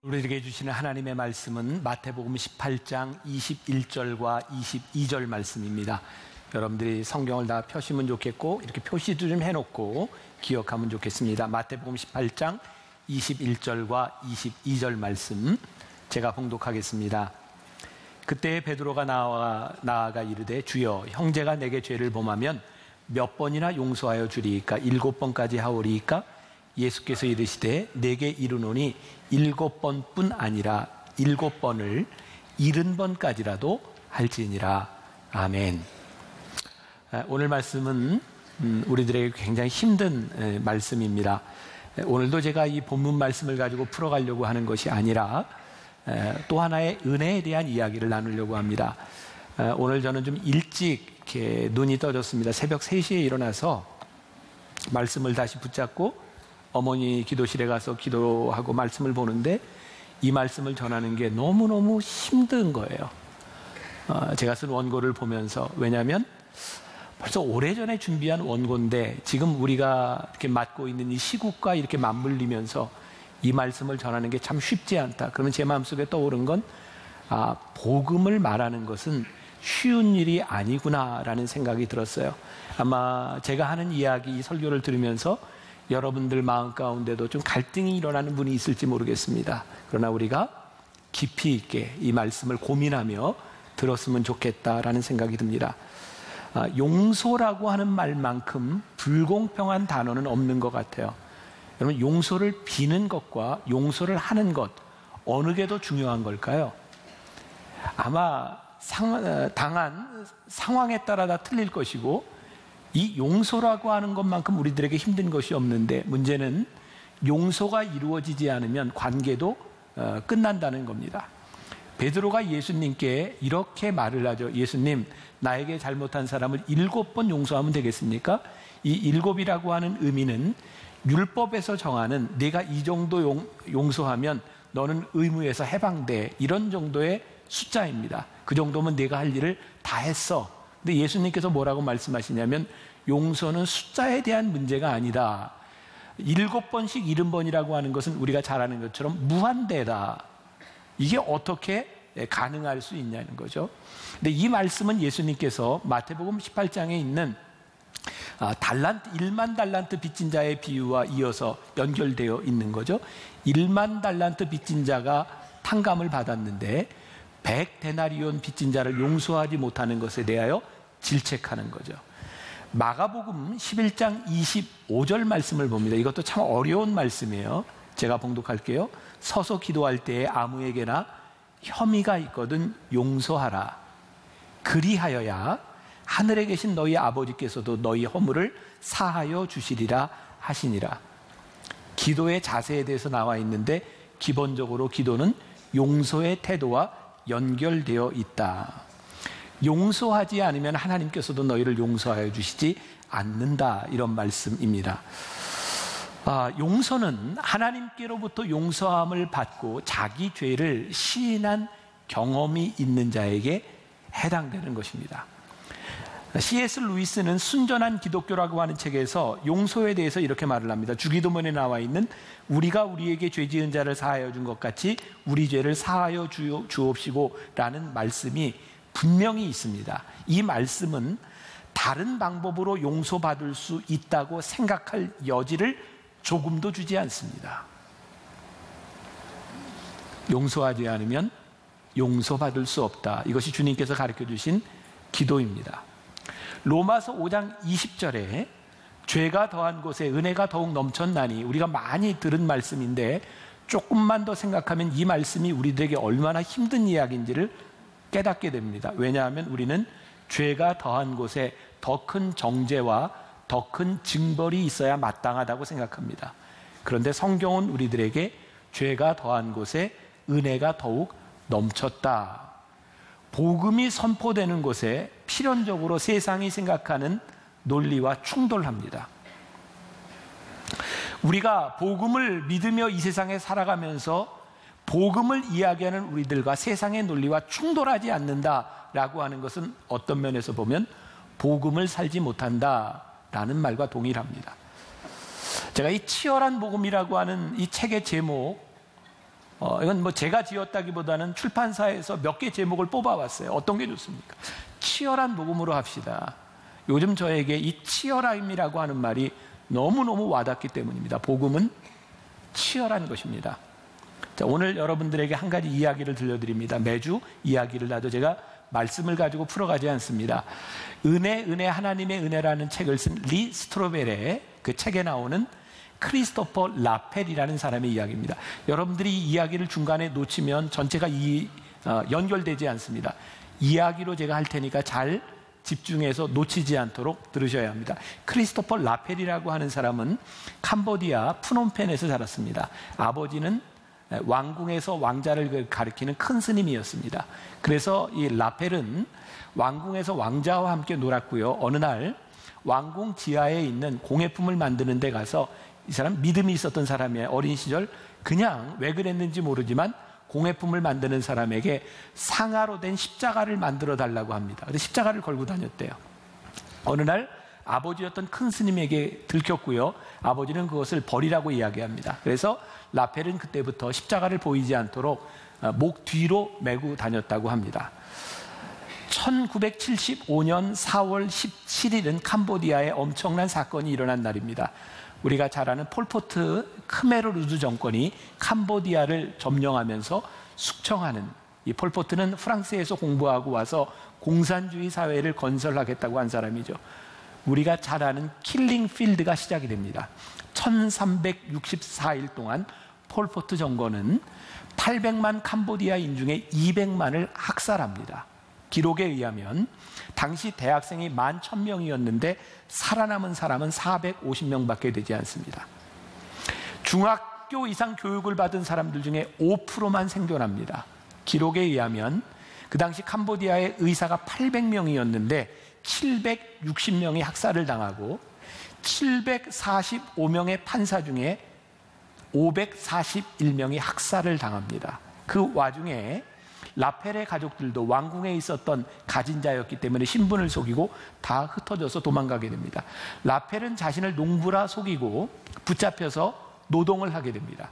우리에게 주시는 하나님의 말씀은 마태복음 18장 21절과 22절 말씀입니다. 여러분들이 성경을 다 펴시면 좋겠고 이렇게 표시도 좀 해놓고 기억하면 좋겠습니다. 마태복음 18장 21절과 22절 말씀 제가 봉독하겠습니다. 그때 베드로가 나아가 이르되 주여 형제가 내게 죄를 범하면 몇 번이나 용서하여 주리이까 7번까지 하오리이까 예수께서 이르시되 내게 이르노니 7번뿐 아니라 7번을 70번까지라도 할지니라. 아멘. 오늘 말씀은 우리들에게 굉장히 힘든 말씀입니다. 오늘도 제가 이 본문 말씀을 가지고 풀어가려고 하는 것이 아니라 또 하나의 은혜에 대한 이야기를 나누려고 합니다. 오늘 저는 좀 일찍 이렇게 눈이 떠졌습니다. 새벽 3시에 일어나서 말씀을 다시 붙잡고 어머니 기도실에 가서 기도하고 말씀을 보는데 이 말씀을 전하는 게 너무너무 힘든 거예요. 제가 쓴 원고를 보면서, 왜냐하면 벌써 오래전에 준비한 원고인데 지금 우리가 이렇게 맡고 있는 이 시국과 이렇게 맞물리면서 이 말씀을 전하는 게 참 쉽지 않다. 그러면 제 마음속에 떠오른 건 복음을 말하는 것은 쉬운 일이 아니구나라는 생각이 들었어요. 아마 제가 하는 이야기, 이 설교를 들으면서 여러분들 마음 가운데도 좀 갈등이 일어나는 분이 있을지 모르겠습니다. 그러나 우리가 깊이 있게 이 말씀을 고민하며 들었으면 좋겠다라는 생각이 듭니다. 용서라고 하는 말만큼 불공평한 단어는 없는 것 같아요. 여러분, 용서를 비는 것과 용서를 하는 것, 어느 게 더 중요한 걸까요? 아마 당한 상황에 따라 다 틀릴 것이고, 이 용서라고 하는 것만큼 우리들에게 힘든 것이 없는데, 문제는 용서가 이루어지지 않으면 관계도 끝난다는 겁니다. 베드로가 예수님께 이렇게 말을 하죠. 예수님, 나에게 잘못한 사람을 7번 용서하면 되겠습니까? 이 7이라고 하는 의미는 율법에서 정하는 내가 이 정도 용서하면 너는 의무에서 해방돼, 이런 정도의 숫자입니다. 그 정도면 내가 할 일을 다 했어. 근데 예수님께서 뭐라고 말씀하시냐면, 용서는 숫자에 대한 문제가 아니다. 7번씩 70번이라고 하는 것은 우리가 잘 아는 것처럼 무한대다. 이게 어떻게 가능할 수 있냐는 거죠. 근데 이 말씀은 예수님께서 마태복음 18장에 있는 1만 달란트 빚진 자의 비유와 이어서 연결되어 있는 거죠. 1만 달란트 빚진 자가 탕감을 받았는데 100데나리온 빚진 자를 용서하지 못하는 것에 대하여 질책하는 거죠. 마가복음 11장 25절 말씀을 봅니다. 이것도 참 어려운 말씀이에요. 제가 봉독할게요. 서서 기도할 때에 아무에게나 혐의가 있거든 용서하라. 그리하여야 하늘에 계신 너희 아버지께서도 너희 허물을 사하여 주시리라 하시니라. 기도의 자세에 대해서 나와 있는데, 기본적으로 기도는 용서의 태도와 연결되어 있다. 용서하지 않으면 하나님께서도 너희를 용서하여 주시지 않는다, 이런 말씀입니다. 용서는 하나님께로부터 용서함을 받고 자기 죄를 시인한 경험이 있는 자에게 해당되는 것입니다. C.S. 루이스는 순전한 기독교라고 하는 책에서 용서에 대해서 이렇게 말을 합니다. 주기도문에 나와 있는 우리가 우리에게 죄 지은 자를 사하여 준 것 같이 우리 죄를 사하여 주옵시고 라는 말씀이 분명히 있습니다. 이 말씀은 다른 방법으로 용서받을 수 있다고 생각할 여지를 조금도 주지 않습니다. 용서하지 않으면 용서받을 수 없다. 이것이 주님께서 가르쳐 주신 기도입니다. 로마서 5장 20절에 죄가 더한 곳에 은혜가 더욱 넘쳤나니, 우리가 많이 들은 말씀인데 조금만 더 생각하면 이 말씀이 우리들에게 얼마나 힘든 이야기인지를 깨닫게 됩니다. 왜냐하면 우리는 죄가 더한 곳에 더 큰 정죄와 더 큰 징벌이 있어야 마땅하다고 생각합니다. 그런데 성경은 우리들에게 죄가 더한 곳에 은혜가 더욱 넘쳤다. 복음이 선포되는 곳에 필연적으로 세상이 생각하는 논리와 충돌합니다. 우리가 복음을 믿으며 이 세상에 살아가면서 복음을 이야기하는 우리들과 세상의 논리와 충돌하지 않는다라고 하는 것은 어떤 면에서 보면 복음을 살지 못한다라는 말과 동일합니다. 제가 이 치열한 복음이라고 하는 이 책의 제목, 이건 뭐 제가 지었다기보다는 출판사에서 몇 개 제목을 뽑아왔어요. 어떤 게 좋습니까? 치열한 복음으로 합시다. 요즘 저에게 이 치열함이라고 하는 말이 너무너무 와닿기 때문입니다. 복음은 치열한 것입니다. 자, 오늘 여러분들에게 한 가지 이야기를 들려드립니다. 매주 이야기를 놔도 제가 말씀을 가지고 풀어가지 않습니다. 은혜 하나님의 은혜라는 책을 쓴 리 스트로벨의 그 책에 나오는 크리스토퍼 라펠이라는 사람의 이야기입니다. 여러분들이 이 이야기를 중간에 놓치면 전체가 연결되지 않습니다. 이야기로 제가 할 테니까 잘 집중해서 놓치지 않도록 들으셔야 합니다. 크리스토퍼 라펠이라고 하는 사람은 캄보디아 푸놈펜에서 자랐습니다. 아버지는 왕궁에서 왕자를 가리키는 큰 스님이었습니다. 그래서 이 라펠은 왕궁에서 왕자와 함께 놀았고요. 어느 날 왕궁 지하에 있는 공예품을 만드는 데 가서 이 사람 믿음이 있었던 사람이에요. 어린 시절 그냥 왜 그랬는지 모르지만 공예품을 만드는 사람에게 상아로 된 십자가를 만들어 달라고 합니다. 그래서 십자가를 걸고 다녔대요. 어느 날 아버지였던 큰 스님에게 들켰고요. 아버지는 그것을 버리라고 이야기합니다. 그래서 라펠은 그때부터 십자가를 보이지 않도록 목 뒤로 메고 다녔다고 합니다. 1975년 4월 17일은 캄보디아에 엄청난 사건이 일어난 날입니다. 우리가 잘 아는 폴포트 크메르루즈 정권이 캄보디아를 점령하면서 숙청하는, 이 폴포트는 프랑스에서 공부하고 와서 공산주의 사회를 건설하겠다고 한 사람이죠. 우리가 잘 아는 킬링 필드가 시작이 됩니다. 1364일 동안 폴포트 정권은 800만 캄보디아인 중에 200만을 학살합니다. 기록에 의하면 당시 대학생이 11,000명이었는데 살아남은 사람은 450명밖에 되지 않습니다. 중학교 이상 교육을 받은 사람들 중에 5%만 생존합니다. 기록에 의하면 그 당시 캄보디아의 의사가 800명이었는데 760명이 학살을 당하고 745명의 판사 중에 541명이 학살을 당합니다. 그 와중에 라펠의 가족들도 왕궁에 있었던 가진 자였기 때문에 신분을 속이고 다 흩어져서 도망가게 됩니다. 라펠은 자신을 농부라 속이고 붙잡혀서 노동을 하게 됩니다.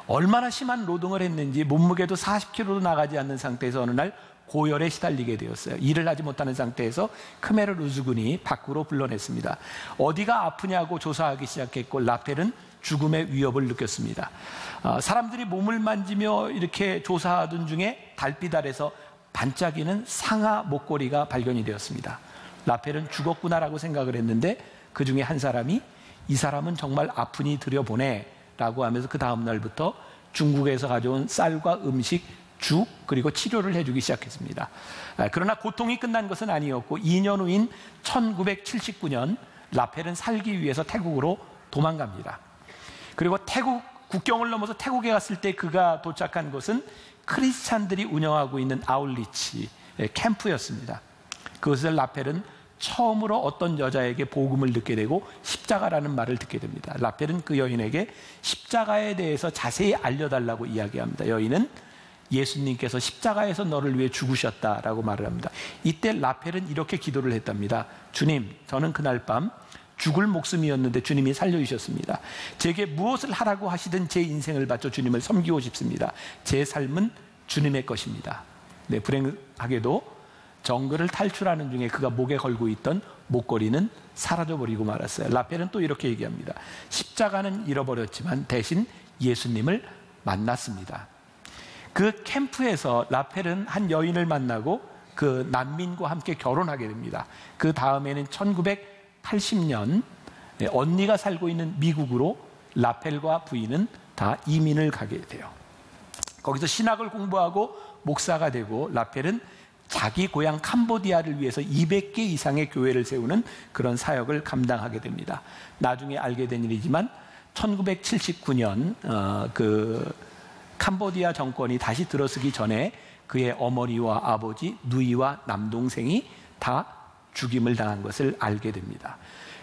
얼마나 심한 노동을 했는지 몸무게도 40kg도 나가지 않는 상태에서 어느 날 고열에 시달리게 되었어요. 일을 하지 못하는 상태에서 크메르루즈 군이 밖으로 불러냈습니다. 어디가 아프냐고 조사하기 시작했고 라펠은 죽음의 위협을 느꼈습니다. 사람들이 몸을 만지며 이렇게 조사하던 중에 달빛 아래서 반짝이는 상아 목걸이가 발견이 되었습니다. 라펠은 죽었구나라고 생각을 했는데 그 중에 한 사람이 이 사람은 정말 아프니 들여보내 라고 하면서 그 다음 날부터 중국에서 가져온 쌀과 음식, 죽, 그리고 치료를 해주기 시작했습니다. 그러나 고통이 끝난 것은 아니었고 2년 후인 1979년 라펠은 살기 위해서 태국으로 도망갑니다. 그리고 태국 국경을 넘어서 태국에 갔을 때 그가 도착한 곳은 크리스찬들이 운영하고 있는 아울리치 캠프였습니다. 그것을 라펠은 처음으로 어떤 여자에게 복음을 듣게 되고 십자가라는 말을 듣게 됩니다. 라펠은 그 여인에게 십자가에 대해서 자세히 알려달라고 이야기합니다. 여인은 예수님께서 십자가에서 너를 위해 죽으셨다라고 말을 합니다. 이때 라펠은 이렇게 기도를 했답니다. 주님, 저는 그날 밤 죽을 목숨이었는데 주님이 살려주셨습니다. 제게 무엇을 하라고 하시든 제 인생을 바쳐 주님을 섬기고 싶습니다. 제 삶은 주님의 것입니다. 네, 불행하게도 정글을 탈출하는 중에 그가 목에 걸고 있던 목걸이는 사라져버리고 말았어요. 라펠은 또 이렇게 얘기합니다. 십자가는 잃어버렸지만 대신 예수님을 만났습니다. 그 캠프에서 라펠은 한 여인을 만나고 그 난민과 함께 결혼하게 됩니다. 그 다음에는 1980년 언니가 살고 있는 미국으로 라펠과 부인은 다 이민을 가게 돼요. 거기서 신학을 공부하고 목사가 되고 라펠은 자기 고향 캄보디아를 위해서 200개 이상의 교회를 세우는 그런 사역을 감당하게 됩니다. 나중에 알게 된 일이지만 1979년 그 캄보디아 정권이 다시 들어서기 전에 그의 어머니와 아버지, 누이와 남동생이 다 죽임을 당한 것을 알게 됩니다.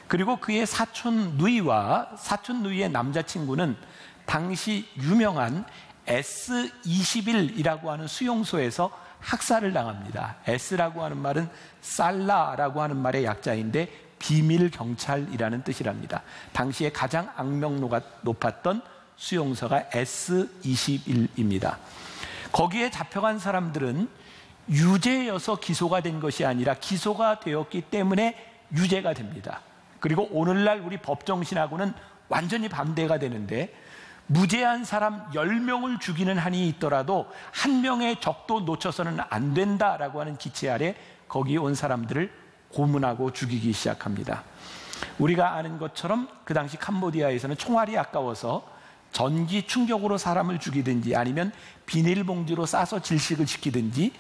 그리고 그의 사촌 누이의 남자친구는 당시 유명한 S21이라고 하는 수용소에서 학살을 당합니다. S라고 하는 말은 살라라고 하는 말의 약자인데 비밀 경찰이라는 뜻이랍니다. 당시에 가장 악명로가 높았던 수용소가 S21입니다. 거기에 잡혀간 사람들은 유죄여서 기소가 된 것이 아니라 기소가 되었기 때문에 유죄가 됩니다. 그리고 오늘날 우리 법정신하고는 완전히 반대가 되는데, 무죄한 사람 10명을 죽이는 한이 있더라도 한 명의 적도 놓쳐서는 안 된다라고 하는 기체 아래 거기에 온 사람들을 고문하고 죽이기 시작합니다. 우리가 아는 것처럼 그 당시 캄보디아에서는 총알이 아까워서 전기 충격으로 사람을 죽이든지 아니면 비닐봉지로 싸서 질식을 시키든지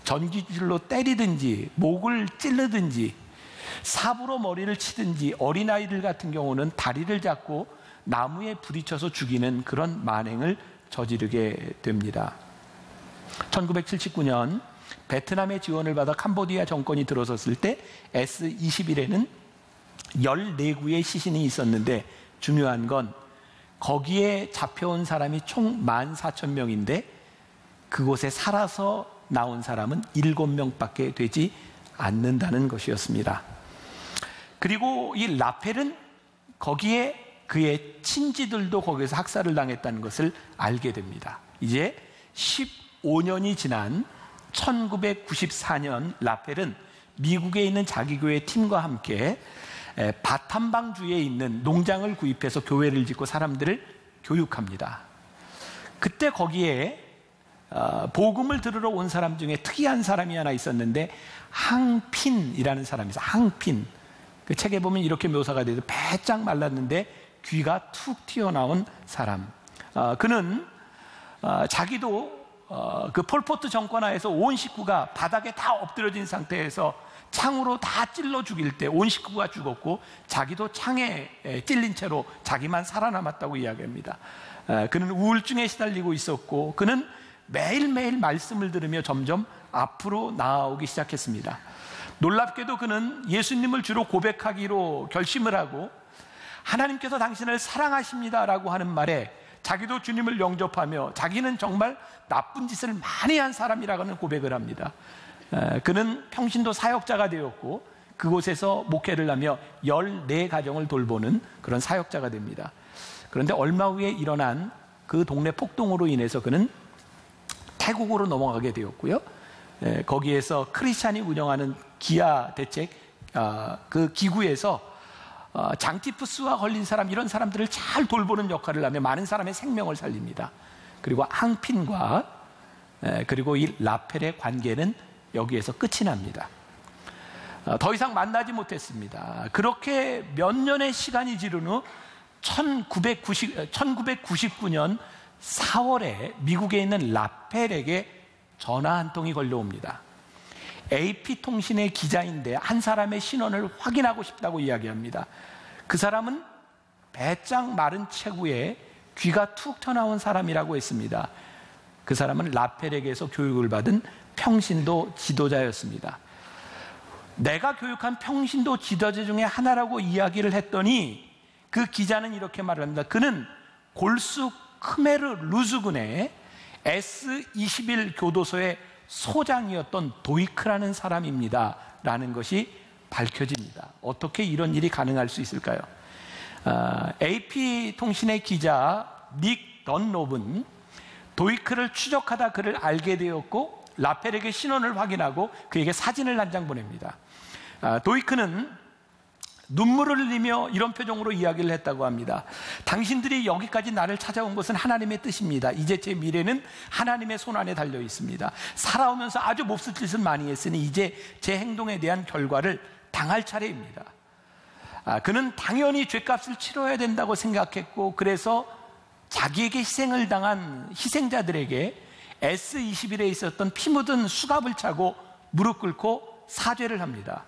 전기줄로 때리든지 목을 찌르든지 삽으로 머리를 치든지, 어린아이들 같은 경우는 다리를 잡고 나무에 부딪혀서 죽이는 그런 만행을 저지르게 됩니다. 1979년 베트남의 지원을 받아 캄보디아 정권이 들어섰을 때 S21에는 14구의 시신이 있었는데, 중요한 건 거기에 잡혀온 사람이 총 14,000명인데 그곳에 살아서 나온 사람은 7명밖에 되지 않는다는 것이었습니다. 그리고 이 라펠은 거기에 그의 친지들도 거기에서 학살을 당했다는 것을 알게 됩니다. 이제 15년이 지난 1994년 라펠은 미국에 있는 자기 교회 팀과 함께 바탐방주에 있는 농장을 구입해서 교회를 짓고 사람들을 교육합니다. 그때 거기에 복음을 들으러 온 사람 중에 특이한 사람이 하나 있었는데, 항핀이라는 사람이 있어요. 항핀. 그 책에 보면 이렇게 묘사가 돼서 배짱 말랐는데 귀가 툭 튀어나온 사람. 그는 자기도 그 폴포트 정권 하에서 온 식구가 바닥에 다 엎드려진 상태에서 창으로 다 찔러 죽일 때 온 식구가 죽었고 자기도 창에 찔린 채로 자기만 살아남았다고 이야기합니다. 그는 우울증에 시달리고 있었고 그는 매일매일 말씀을 들으며 점점 앞으로 나아오기 시작했습니다. 놀랍게도 그는 예수님을 주로 고백하기로 결심을 하고, 하나님께서 당신을 사랑하십니다라고 하는 말에 자기도 주님을 영접하며 자기는 정말 나쁜 짓을 많이 한 사람이라고는 고백을 합니다. 그는 평신도 사역자가 되었고 그곳에서 목회를 하며 14가정을 돌보는 그런 사역자가 됩니다. 그런데 얼마 후에 일어난 그 동네 폭동으로 인해서 그는 태국으로 넘어가게 되었고요. 거기에서 크리스찬이 운영하는 기아 대책 그 기구에서 장티푸스와 걸린 사람, 이런 사람들을 잘 돌보는 역할을 하며 많은 사람의 생명을 살립니다. 그리고 항핀과 그리고 이 라펠의 관계는 여기에서 끝이 납니다. 더 이상 만나지 못했습니다. 그렇게 몇 년의 시간이 지른 후 1999년 4월에 미국에 있는 라펠에게 전화 한 통이 걸려옵니다. AP통신의 기자인데 한 사람의 신원을 확인하고 싶다고 이야기합니다. 그 사람은 배짱 마른 체구에 귀가 툭 튀어나온 사람이라고 했습니다. 그 사람은 라펠에게서 교육을 받은 평신도 지도자였습니다. 내가 교육한 평신도 지도자 중에 하나라고 이야기를 했더니 그 기자는 이렇게 말을 합니다. 그는 골수 크메르 루즈군의 S21 교도소의 소장이었던 도이크라는 사람입니다 라는 것이 밝혀집니다. 어떻게 이런 일이 가능할 수 있을까요? AP통신의 기자 닉 던롭은 도이크를 추적하다 그를 알게 되었고 라펠에게 신원을 확인하고 그에게 사진을 한 장 보냅니다. 도이크는 눈물을 흘리며 이런 표정으로 이야기를 했다고 합니다. 당신들이 여기까지 나를 찾아온 것은 하나님의 뜻입니다. 이제 제 미래는 하나님의 손 안에 달려 있습니다. 살아오면서 아주 몹쓸 짓을 많이 했으니 이제 제 행동에 대한 결과를 당할 차례입니다. 그는 당연히 죄값을 치러야 된다고 생각했고, 그래서 자기에게 희생을 당한 희생자들에게 S21에 있었던 피 묻은 수갑을 차고 무릎 꿇고 사죄를 합니다.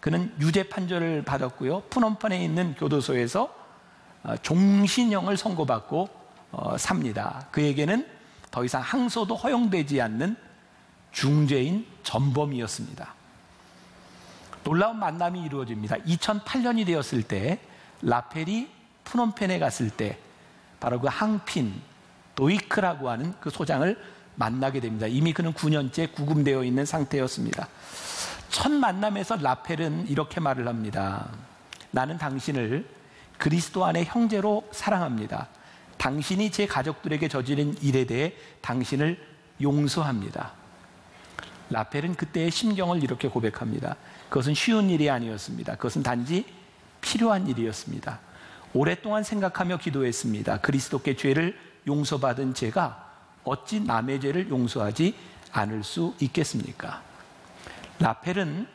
그는 유죄 판결을 받았고요. 푸놈펜에 있는 교도소에서 종신형을 선고받고 삽니다. 그에게는 더 이상 항소도 허용되지 않는 중죄인 전범이었습니다. 놀라운 만남이 이루어집니다. 2008년이 되었을 때 라펠이 푸놈펜에 갔을 때 바로 그 항핀 도이크라고 하는 그 소장을 만나게 됩니다. 이미 그는 9년째 구금되어 있는 상태였습니다. 첫 만남에서 라펠은 이렇게 말을 합니다. 나는 당신을 그리스도 안의 형제로 사랑합니다. 당신이 제 가족들에게 저지른 일에 대해 당신을 용서합니다. 라펠은 그때의 심경을 이렇게 고백합니다. 그것은 쉬운 일이 아니었습니다. 그것은 단지 필요한 일이었습니다. 오랫동안 생각하며 기도했습니다. 그리스도께 죄를 용서받은 제가 어찌 남의 죄를 용서하지 않을 수 있겠습니까? 라펠은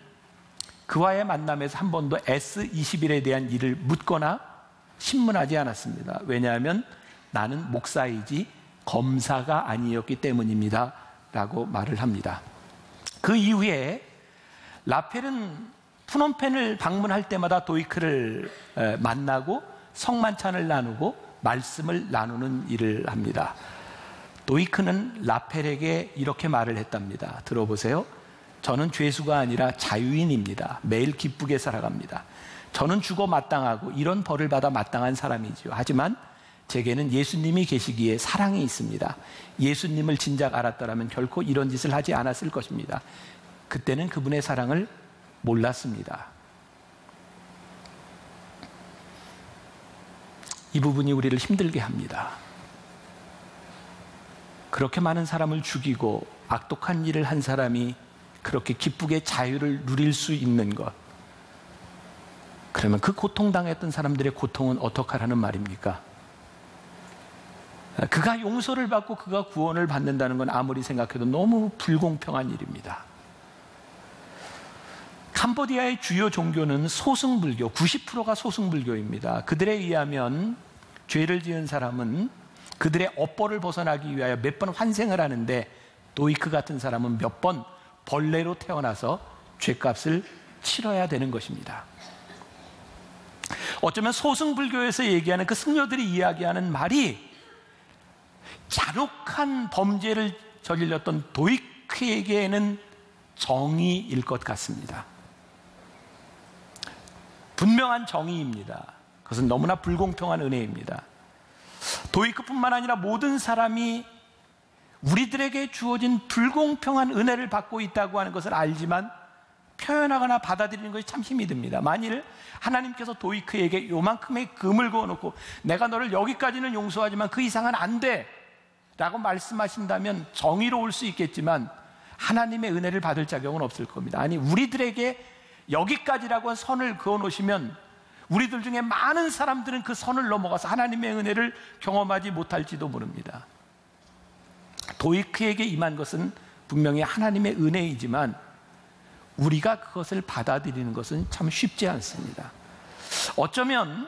그와의 만남에서 한 번도 S21에 대한 일을 묻거나 신문하지 않았습니다. 왜냐하면 나는 목사이지 검사가 아니었기 때문입니다 라고 말을 합니다. 그 이후에 라펠은 푸놈펜을 방문할 때마다 도이크를 만나고 성만찬을 나누고 말씀을 나누는 일을 합니다. 도이크는 라펠에게 이렇게 말을 했답니다. 들어보세요. 저는 죄수가 아니라 자유인입니다. 매일 기쁘게 살아갑니다. 저는 죽어 마땅하고 이런 벌을 받아 마땅한 사람이지요. 하지만 제게는 예수님이 계시기에 사랑이 있습니다. 예수님을 진작 알았더라면 결코 이런 짓을 하지 않았을 것입니다. 그때는 그분의 사랑을 몰랐습니다. 이 부분이 우리를 힘들게 합니다. 그렇게 많은 사람을 죽이고 악독한 일을 한 사람이 그렇게 기쁘게 자유를 누릴 수 있는 것, 그러면 그 고통당했던 사람들의 고통은 어떡하라는 말입니까? 그가 용서를 받고 그가 구원을 받는다는 건 아무리 생각해도 너무 불공평한 일입니다. 캄보디아의 주요 종교는 소승불교, 90%가 소승불교입니다. 그들에 의하면 죄를 지은 사람은 그들의 업보를 벗어나기 위하여 몇 번 환생을 하는데, 도이크 같은 사람은 몇 번 벌레로 태어나서 죄값을 치러야 되는 것입니다. 어쩌면 소승불교에서 얘기하는 그 승려들이 이야기하는 말이 잔혹한 범죄를 저질렀던 도이크에게는 정의일 것 같습니다. 분명한 정의입니다. 그것은 너무나 불공평한 은혜입니다. 도이크뿐만 아니라 모든 사람이 우리들에게 주어진 불공평한 은혜를 받고 있다고 하는 것을 알지만 표현하거나 받아들이는 것이 참 힘이 듭니다. 만일 하나님께서 도이크에게 요만큼의 금을 그어놓고 내가 너를 여기까지는 용서하지만 그 이상은 안 돼 라고 말씀하신다면 정의로울 수 있겠지만 하나님의 은혜를 받을 자격은 없을 겁니다. 아니, 우리들에게 여기까지라고 한 선을 그어놓으시면 우리들 중에 많은 사람들은 그 선을 넘어가서 하나님의 은혜를 경험하지 못할지도 모릅니다. 도이크에게 임한 것은 분명히 하나님의 은혜이지만 우리가 그것을 받아들이는 것은 참 쉽지 않습니다. 어쩌면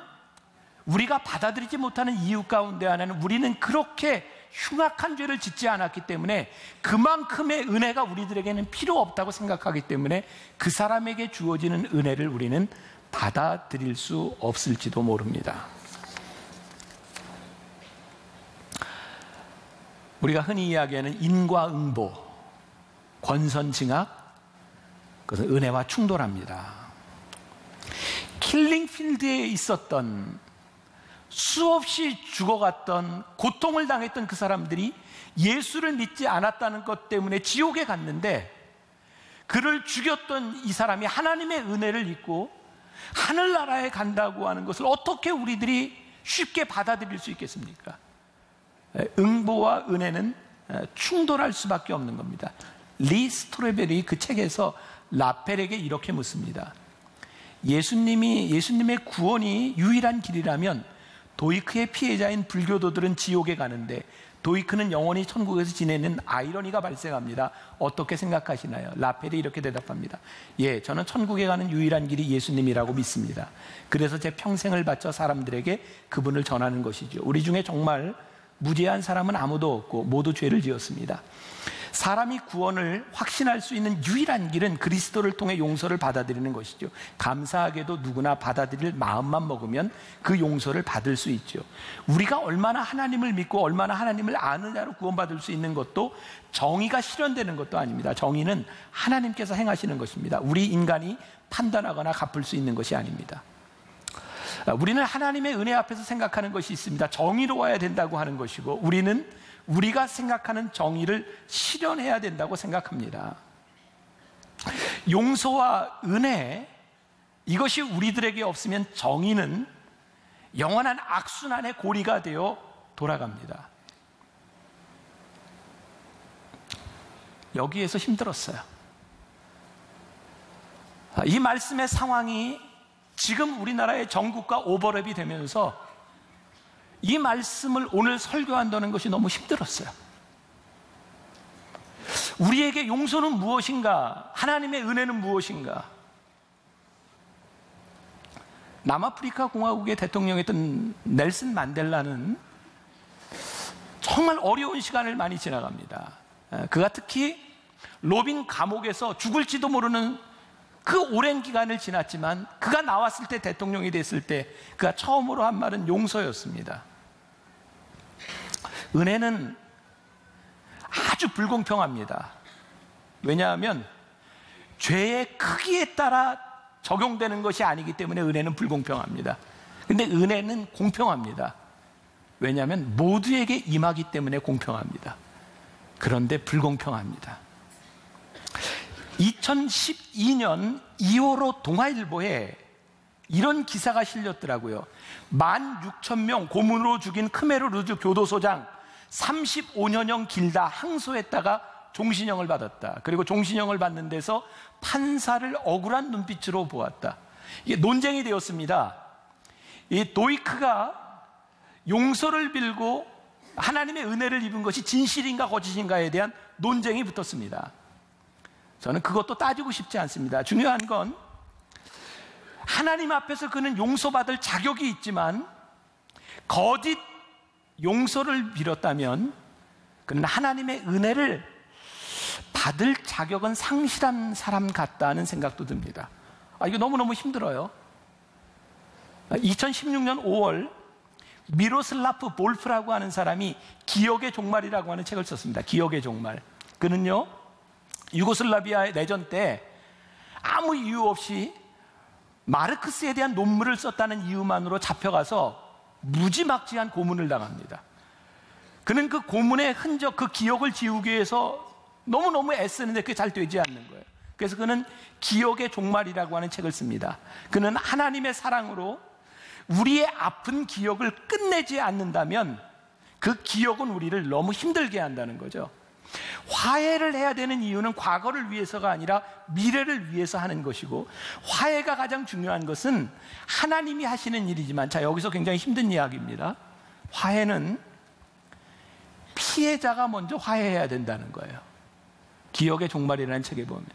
우리가 받아들이지 못하는 이유 가운데 하나는 우리는 그렇게 흉악한 죄를 짓지 않았기 때문에 그만큼의 은혜가 우리들에게는 필요 없다고 생각하기 때문에 그 사람에게 주어지는 은혜를 우리는 받아들일 수 없을지도 모릅니다. 우리가 흔히 이야기하는 인과응보, 권선징악, 그것은 은혜와 충돌합니다. 킬링필드에 있었던 수없이 죽어갔던, 고통을 당했던 그 사람들이 예수를 믿지 않았다는 것 때문에 지옥에 갔는데, 그를 죽였던 이 사람이 하나님의 은혜를 잊고 하늘나라에 간다고 하는 것을 어떻게 우리들이 쉽게 받아들일 수 있겠습니까? 응보와 은혜는 충돌할 수밖에 없는 겁니다. 리 스트로베리 그 책에서 라펠에게 이렇게 묻습니다. 예수님의 구원이 유일한 길이라면 도이크의 피해자인 불교도들은 지옥에 가는데 도이크는 영원히 천국에서 지내는 아이러니가 발생합니다. 어떻게 생각하시나요? 라펠이 이렇게 대답합니다. 예, 저는 천국에 가는 유일한 길이 예수님이라고 믿습니다. 그래서 제 평생을 바쳐 사람들에게 그분을 전하는 것이죠. 우리 중에 정말 무죄한 사람은 아무도 없고 모두 죄를 지었습니다. 사람이 구원을 확신할 수 있는 유일한 길은 그리스도를 통해 용서를 받아들이는 것이죠. 감사하게도 누구나 받아들일 마음만 먹으면 그 용서를 받을 수 있죠. 우리가 얼마나 하나님을 믿고 얼마나 하나님을 아느냐로 구원받을 수 있는 것도 정의가 실현되는 것도 아닙니다. 정의는 하나님께서 행하시는 것입니다. 우리 인간이 판단하거나 갚을 수 있는 것이 아닙니다. 우리는 하나님의 은혜 앞에서 생각하는 것이 있습니다. 정의로워야 된다고 하는 것이고, 우리는 우리가 생각하는 정의를 실현해야 된다고 생각합니다. 용서와 은혜, 이것이 우리들에게 없으면 정의는 영원한 악순환의 고리가 되어 돌아갑니다. 여기에서 힘들었어요. 이 말씀의 상황이 지금 우리나라의 전국과 오버랩이 되면서 이 말씀을 오늘 설교한다는 것이 너무 힘들었어요. 우리에게 용서는 무엇인가? 하나님의 은혜는 무엇인가? 남아프리카 공화국의 대통령이었던 넬슨 만델라는 정말 어려운 시간을 많이 지나갑니다. 그가 특히 로빈 감옥에서 죽을지도 모르는 그 오랜 기간을 지났지만 그가 나왔을 때, 대통령이 됐을 때 그가 처음으로 한 말은 용서였습니다. 은혜는 아주 불공평합니다. 왜냐하면 죄의 크기에 따라 적용되는 것이 아니기 때문에 은혜는 불공평합니다. 근데 은혜는 공평합니다. 왜냐하면 모두에게 임하기 때문에 공평합니다. 그런데 불공평합니다. 2012년 2월호 동아일보에 이런 기사가 실렸더라고요. 16,000명 고문으로 죽인 크메르 루즈 교도소장 35년형 길다 항소했다가 종신형을 받았다. 그리고 종신형을 받는 데서 판사를 억울한 눈빛으로 보았다. 이게 논쟁이 되었습니다. 이 도이크가 용서를 빌고 하나님의 은혜를 입은 것이 진실인가 거짓인가에 대한 논쟁이 붙었습니다. 저는 그것도 따지고 싶지 않습니다. 중요한 건 하나님 앞에서 그는 용서받을 자격이 있지만 거짓 용서를 빌었다면 그는 하나님의 은혜를 받을 자격은 상실한 사람 같다는 생각도 듭니다. 이거 너무너무 힘들어요. 2016년 5월 미로슬라프 볼프라고 하는 사람이 기억의 종말이라고 하는 책을 썼습니다. 기억의 종말. 그는요, 유고슬라비아 내전 때 아무 이유 없이 마르크스에 대한 논문을 썼다는 이유만으로 잡혀가서 무지막지한 고문을 당합니다. 그는 그 고문의 흔적, 그 기억을 지우기 위해서 너무너무 애쓰는데 그게 잘 되지 않는 거예요. 그래서 그는 기억의 종말이라고 하는 책을 씁니다. 그는 하나님의 사랑으로 우리의 아픈 기억을 끝내지 않는다면 그 기억은 우리를 너무 힘들게 한다는 거죠. 화해를 해야 되는 이유는 과거를 위해서가 아니라 미래를 위해서 하는 것이고, 화해가 가장 중요한 것은 하나님이 하시는 일이지만, 자, 여기서 굉장히 힘든 이야기입니다. 화해는 피해자가 먼저 화해해야 된다는 거예요. 기억의 종말이라는 책에 보면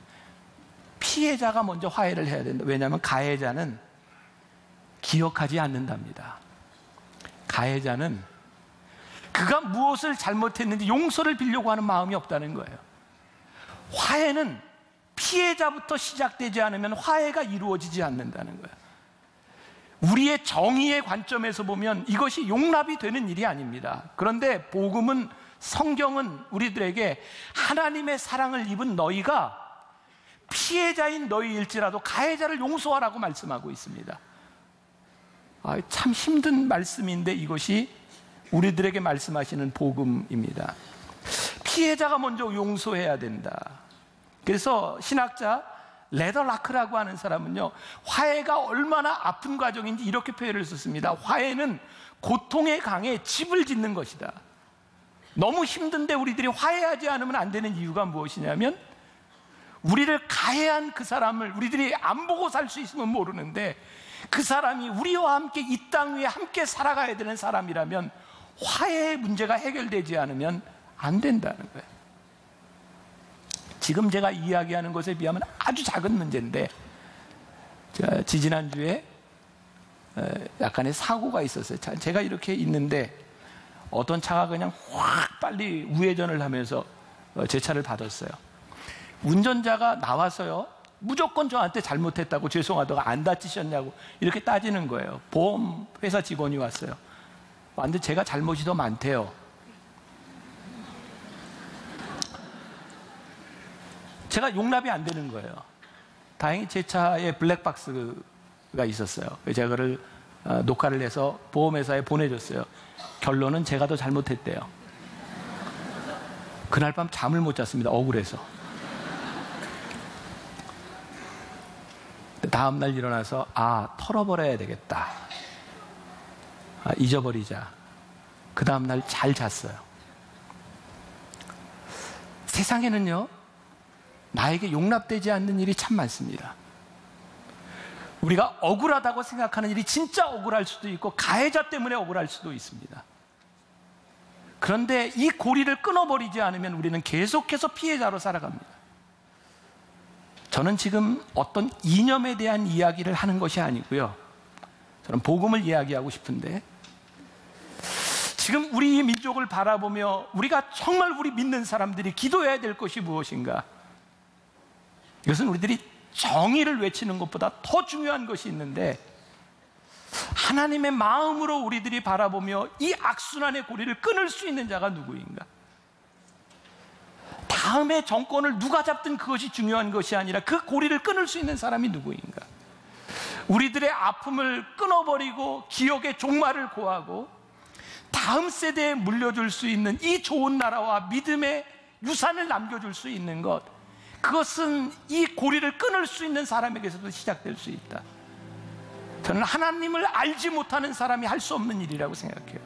피해자가 먼저 화해를 해야 된다. 왜냐하면 가해자는 기억하지 않는답니다. 가해자는 그가 무엇을 잘못했는지 용서를 빌려고 하는 마음이 없다는 거예요. 화해는 피해자부터 시작되지 않으면 화해가 이루어지지 않는다는 거예요. 우리의 정의의 관점에서 보면 이것이 용납이 되는 일이 아닙니다. 그런데 복음은, 성경은 우리들에게 하나님의 사랑을 입은 너희가 피해자인 너희일지라도 가해자를 용서하라고 말씀하고 있습니다. 참 힘든 말씀인데 이것이 우리들에게 말씀하시는 복음입니다. 피해자가 먼저 용서해야 된다. 그래서 신학자 레더라크라고 하는 사람은요, 화해가 얼마나 아픈 과정인지 이렇게 표현을 썼습니다. 화해는 고통의 강에 집을 짓는 것이다. 너무 힘든데 우리들이 화해하지 않으면 안 되는 이유가 무엇이냐면, 우리를 가해한 그 사람을 우리들이 안 보고 살 수 있으면 모르는데, 그 사람이 우리와 함께 이 땅 위에 함께 살아가야 되는 사람이라면 화해의 문제가 해결되지 않으면 안 된다는 거예요. 지금 제가 이야기하는 것에 비하면 아주 작은 문제인데, 지지난주에 약간의 사고가 있었어요. 제가 이렇게 있는데 어떤 차가 그냥 확 빨리 우회전을 하면서 제 차를 받았어요. 운전자가 나와서요, 무조건 저한테 잘못했다고, 죄송하다고, 안 다치셨냐고 이렇게 따지는 거예요. 보험 회사 직원이 왔어요. 근데 제가 잘못이 더 많대요. 제가 용납이 안 되는 거예요. 다행히 제 차에 블랙박스가 있었어요. 제가 그걸 녹화를 해서 보험회사에 보내줬어요. 결론은 제가 더 잘못했대요. 그날 밤 잠을 못 잤습니다. 억울해서. 다음날 일어나서 털어버려야 되겠다. 잊어버리자. 그 다음날 잘 잤어요. 세상에는요, 나에게 용납되지 않는 일이 참 많습니다. 우리가 억울하다고 생각하는 일이 진짜 억울할 수도 있고 가해자 때문에 억울할 수도 있습니다. 그런데 이 고리를 끊어버리지 않으면 우리는 계속해서 피해자로 살아갑니다. 저는 지금 어떤 이념에 대한 이야기를 하는 것이 아니고요, 저는 복음을 이야기하고 싶은데, 지금 우리 민족을 바라보며 우리가 정말 우리 믿는 사람들이 기도해야 될 것이 무엇인가? 이것은 우리들이 정의를 외치는 것보다 더 중요한 것이 있는데, 하나님의 마음으로 우리들이 바라보며 이 악순환의 고리를 끊을 수 있는 자가 누구인가? 다음에 정권을 누가 잡든 그것이 중요한 것이 아니라 그 고리를 끊을 수 있는 사람이 누구인가? 우리들의 아픔을 끊어버리고 기억의 종말을 고하고 다음 세대에 물려줄 수 있는 이 좋은 나라와 믿음의 유산을 남겨줄 수 있는 것, 그것은 이 고리를 끊을 수 있는 사람에게서도 시작될 수 있다. 저는 하나님을 알지 못하는 사람이 할 수 없는 일이라고 생각해요.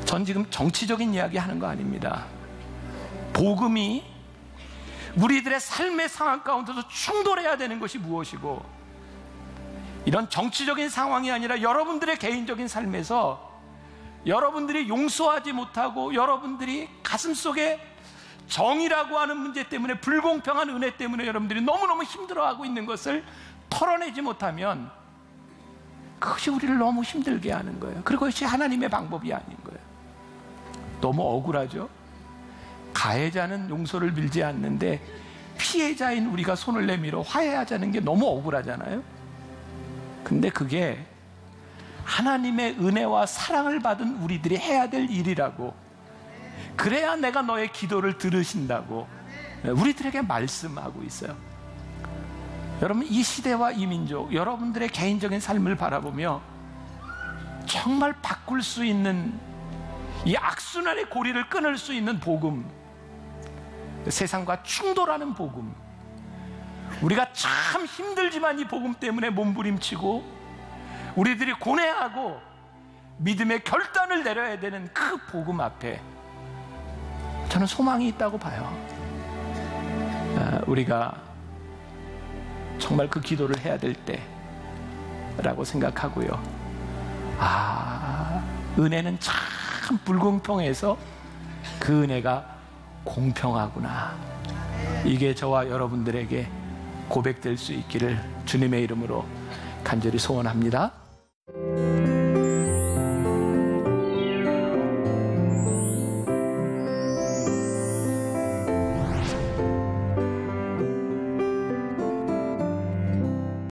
전 지금 정치적인 이야기 하는 거 아닙니다. 복음이 우리들의 삶의 상황 가운데서 충돌해야 되는 것이 무엇이고, 이런 정치적인 상황이 아니라 여러분들의 개인적인 삶에서 여러분들이 용서하지 못하고 여러분들이 가슴속에 정의라고 하는 문제 때문에, 불공평한 은혜 때문에 여러분들이 너무너무 힘들어하고 있는 것을 털어내지 못하면 그것이 우리를 너무 힘들게 하는 거예요. 그리고 그것이 하나님의 방법이 아닌 거예요. 너무 억울하죠? 가해자는 용서를 빌지 않는데 피해자인 우리가 손을 내밀어 화해하자는 게 너무 억울하잖아요. 근데 그게 하나님의 은혜와 사랑을 받은 우리들이 해야 될 일이라고, 그래야 내가 너의 기도를 들으신다고 우리들에게 말씀하고 있어요. 여러분, 이 시대와 이 민족, 여러분들의 개인적인 삶을 바라보며 정말 바꿀 수 있는, 이 악순환의 고리를 끊을 수 있는 복음, 세상과 충돌하는 복음, 우리가 참 힘들지만 이 복음 때문에 몸부림치고 우리들이 고뇌하고 믿음의 결단을 내려야 되는 그 복음 앞에 저는 소망이 있다고 봐요. 우리가 정말 그 기도를 해야 될 때라고 생각하고요. 은혜는 참 불공평해서 그 은혜가 공평하구나, 이게 저와 여러분들에게 고백될 수 있기를 주님의 이름으로 간절히 소원합니다.